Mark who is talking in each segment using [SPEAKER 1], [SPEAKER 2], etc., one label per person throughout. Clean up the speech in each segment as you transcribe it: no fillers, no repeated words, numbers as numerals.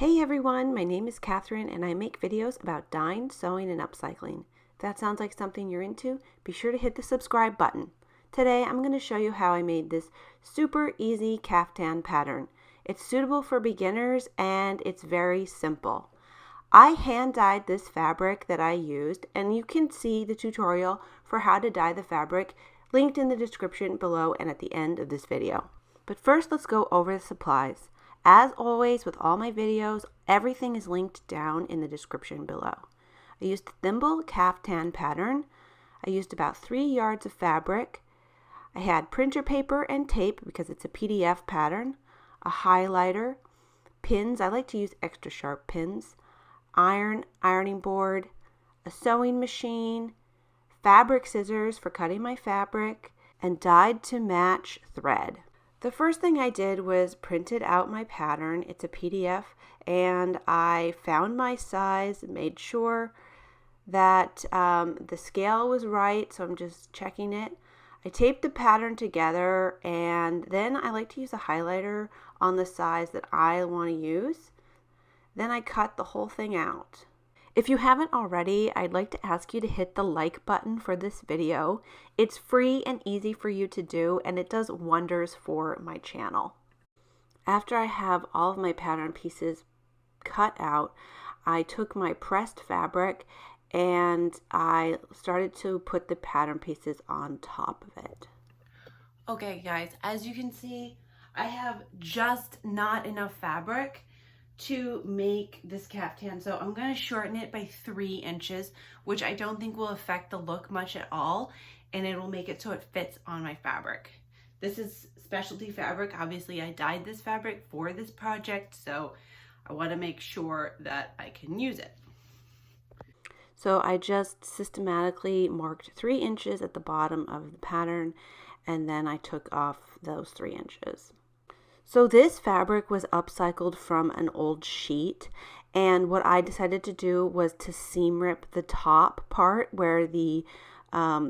[SPEAKER 1] Hey everyone, my name is Catherine and I make videos about dyeing, sewing, and upcycling. If that sounds like something you're into, be sure to hit the subscribe button. Today I'm going to show you how I made this super easy caftan pattern. It's suitable for beginners and it's very simple. I hand dyed this fabric that I used, and you can see the tutorial for how to dye the fabric linked in the description below and at the end of this video. But first let's go over the supplies. As always with all my videos, everything is linked down in the description below. I used the Thimball caftan pattern. I used about 3 yards of fabric. I had printer paper and tape because it's a PDF pattern, a highlighter, pins, I like to use extra sharp pins, ironing board, a sewing machine, fabric scissors for cutting my fabric, and dyed to match thread. The first thing I did was printed out my pattern. It's a PDF, and I found my size, made sure that the scale was right, so I'm just checking it. I taped the pattern together, and then I like to use a highlighter on the size that I want to use. Then I cut the whole thing out. If you haven't already, I'd like to ask you to hit the like button for this video. It's free and easy for you to do, and it does wonders for my channel. After I have all of my pattern pieces cut out, I took my pressed fabric and I started to put the pattern pieces on top of it. Okay guys, as you can see, I have just not enough fabric to make this caftan, so I'm going to shorten it by 3 inches, which I don't think will affect the look much at all, and it will make it so it fits on my fabric. This is specialty fabric. Obviously I dyed this fabric for this project, so I want to make sure that I can use it. So I just systematically marked 3 inches at the bottom of the pattern, and then I took off those 3 inches. So this fabric was upcycled from an old sheet, and what I decided to do was to seam rip the top part where the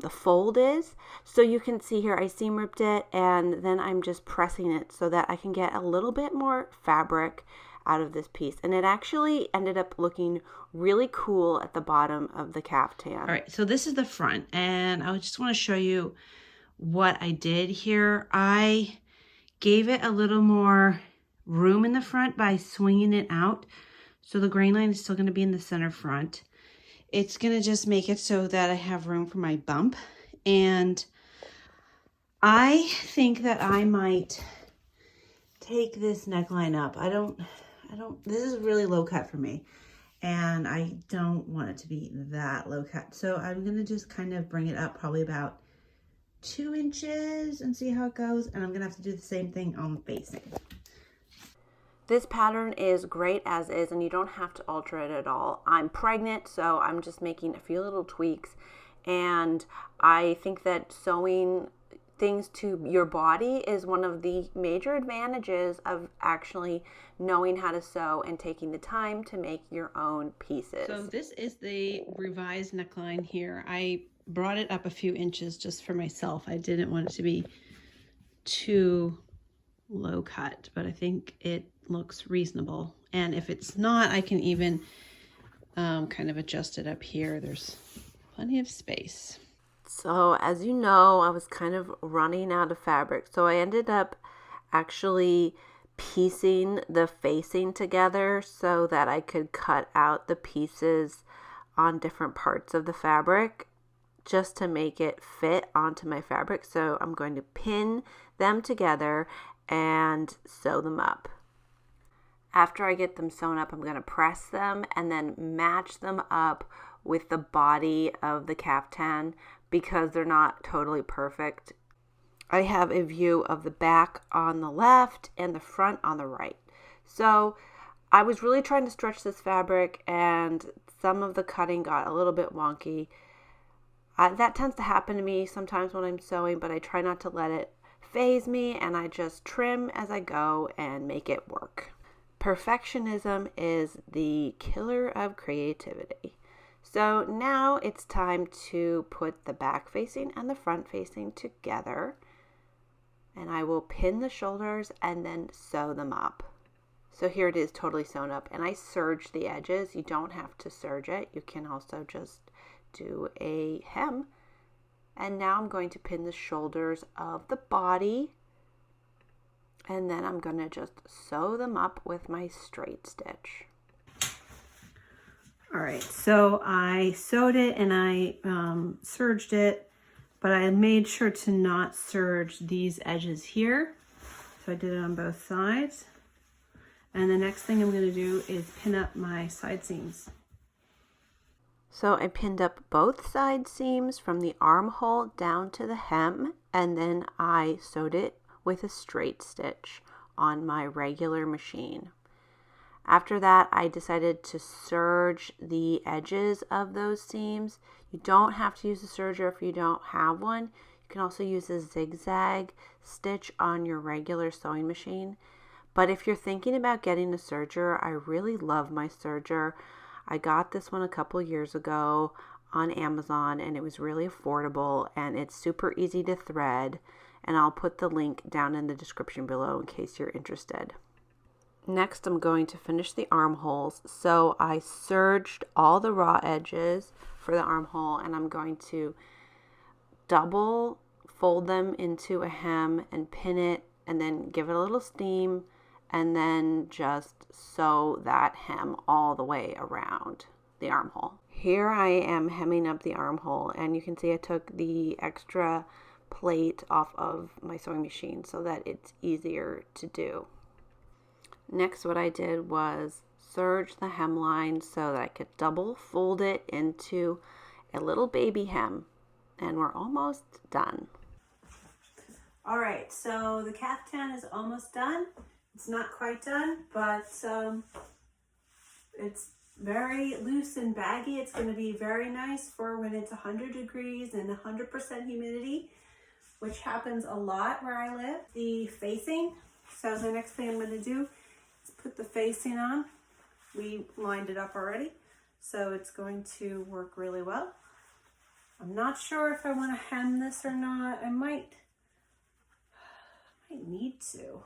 [SPEAKER 1] fold is. So you can see here I seam ripped it, and then I'm just pressing it so that I can get a little bit more fabric out of this piece, and it actually ended up looking really cool at the bottom of the caftan.
[SPEAKER 2] All right, so this is the front, and I just want to show you what I did here. I gave it a little more room in the front by swinging it out. So the grain line is still going to be in the center front. It's going to just make it so that I have room for my bump. And I think that I might take this neckline up. This is really low cut for me. And I don't want it to be that low cut. So I'm going to just kind of bring it up probably about 2 inches and see how it goes, and I'm gonna have to do the same thing on the facing.
[SPEAKER 1] This pattern is great as is, and you don't have to alter it at all. I'm pregnant, so I'm just making a few little tweaks, and I think that sewing things to your body is one of the major advantages of actually knowing how to sew and taking the time to make your own pieces.
[SPEAKER 2] So this is the revised neckline here. I brought it up a few inches just for myself. I didn't want it to be too low cut, but I think it looks reasonable. And if it's not, I can even kind of adjust it up here. There's plenty of space.
[SPEAKER 1] So as you know, I was kind of running out of fabric. So I ended up actually piecing the facing together so that I could cut out the pieces on different parts of the fabric, just to make it fit onto my fabric. So I'm going to pin them together and sew them up. After I get them sewn up, I'm going to press them and then match them up with the body of the caftan because they're not totally perfect. I have a view of the back on the left and the front on the right. So I was really trying to stretch this fabric, and some of the cutting got a little bit wonky. That tends to happen to me sometimes when I'm sewing, but I try not to let it faze me, and I just trim as I go and make it work. Perfectionism is the killer of creativity. So now it's time to put the back facing and the front facing together, and I will pin the shoulders and then sew them up. So here it is totally sewn up, and I serged the edges. You don't have to serge it. You can also just do a hem. And now I'm going to pin the shoulders of the body, and then I'm going to just sew them up with my straight stitch.
[SPEAKER 2] All right, so I sewed it and I serged it, but I made sure to not serge these edges here. So I did it on both sides. And the next thing I'm going to do is pin up my side seams.
[SPEAKER 1] So I pinned up both side seams from the armhole down to the hem, and then I sewed it with a straight stitch on my regular machine. After that, I decided to serge the edges of those seams. You don't have to use a serger if you don't have one. You can also use a zigzag stitch on your regular sewing machine. But if you're thinking about getting a serger, I really love my serger. I got this one a couple years ago on Amazon, and it was really affordable, and it's super easy to thread. And I'll put the link down in the description below in case you're interested. Next, I'm going to finish the armholes. So I serged all the raw edges for the armhole, and I'm going to double fold them into a hem and pin it, and then give it a little steam, and then just sew that hem all the way around the armhole. Here I am hemming up the armhole, and you can see I took the extra plate off of my sewing machine so that it's easier to do. Next, what I did was serge the hemline so that I could double fold it into a little baby hem, and we're almost done.
[SPEAKER 2] All right, so the caftan is almost done. It's not quite done, but it's very loose and baggy. It's going to be very nice for when it's 100 degrees and 100% humidity, which happens a lot where I live. The facing, so the next thing I'm going to do is put the facing on. We lined it up already, so it's going to work really well. I'm not sure if I want to hem this or not. I might need to.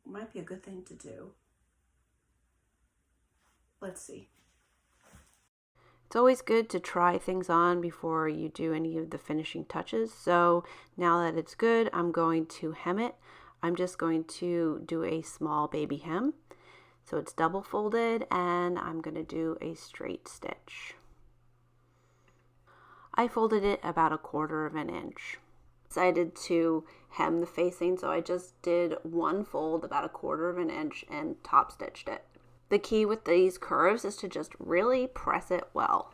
[SPEAKER 2] It might be a good thing to do. Let's see.
[SPEAKER 1] It's always good to try things on before you do any of the finishing touches. So now that it's good, I'm going to hem it. I'm just going to do a small baby hem. So it's double folded, and I'm going to do a straight stitch. I folded it about 1/4 inch. Decided to hem the facing, so I just did one fold about 1/4 inch and top stitched it. The key with these curves is to just really press it well.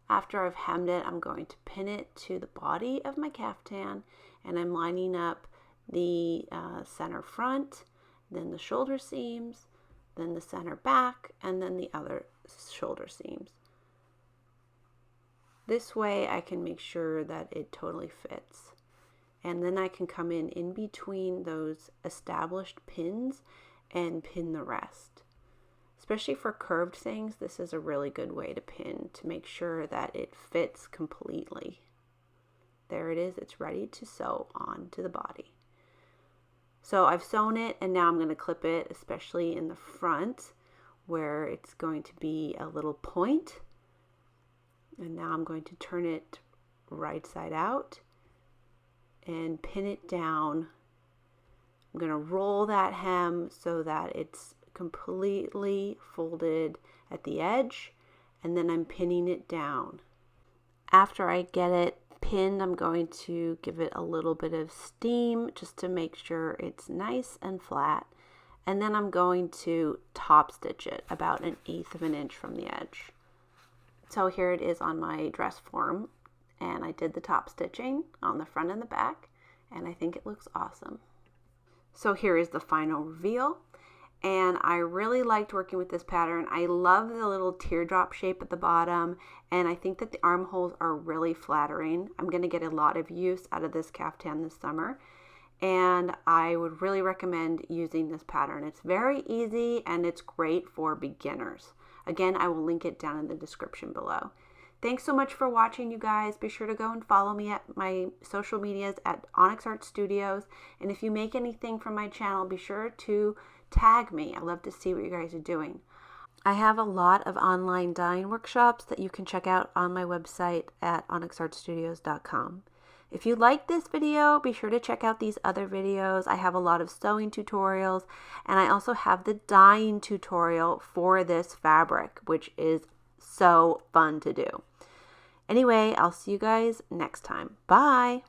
[SPEAKER 1] After I've hemmed it, I'm going to pin it to the body of my caftan, and I'm lining up the center front, then the shoulder seams, then the center back, and then the other shoulder seams. This way I can make sure that it totally fits. And then I can come in between those established pins and pin the rest. Especially for curved things, this is a really good way to pin to make sure that it fits completely. There it is, it's ready to sew onto the body. So I've sewn it, and now I'm going to clip it, especially in the front where it's going to be a little point. And now I'm going to turn it right side out and pin it down. I'm going to roll that hem so that it's completely folded at the edge, and then I'm pinning it down. After I get it pinned, I'm going to give it a little bit of steam just to make sure it's nice and flat. And then I'm going to top stitch it about 1/8 inch from the edge. So here it is on my dress form, and I did the top stitching on the front and the back, and I think it looks awesome. So here is the final reveal, and I really liked working with this pattern. I love the little teardrop shape at the bottom, and I think that the armholes are really flattering. I'm going to get a lot of use out of this caftan this summer, and I would really recommend using this pattern. It's very easy, and it's great for beginners. Again, I will link it down in the description below. Thanks so much for watching, you guys. Be sure to go and follow me at my social medias at Onyx Art Studios. And if you make anything from my channel, be sure to tag me. I love to see what you guys are doing. I have a lot of online dyeing workshops that you can check out on my website at onyxartstudios.com. If you like this video, be sure to check out these other videos. I have a lot of sewing tutorials, and I also have the dyeing tutorial for this fabric, which is so fun to do. Anyway, I'll see you guys next time. Bye!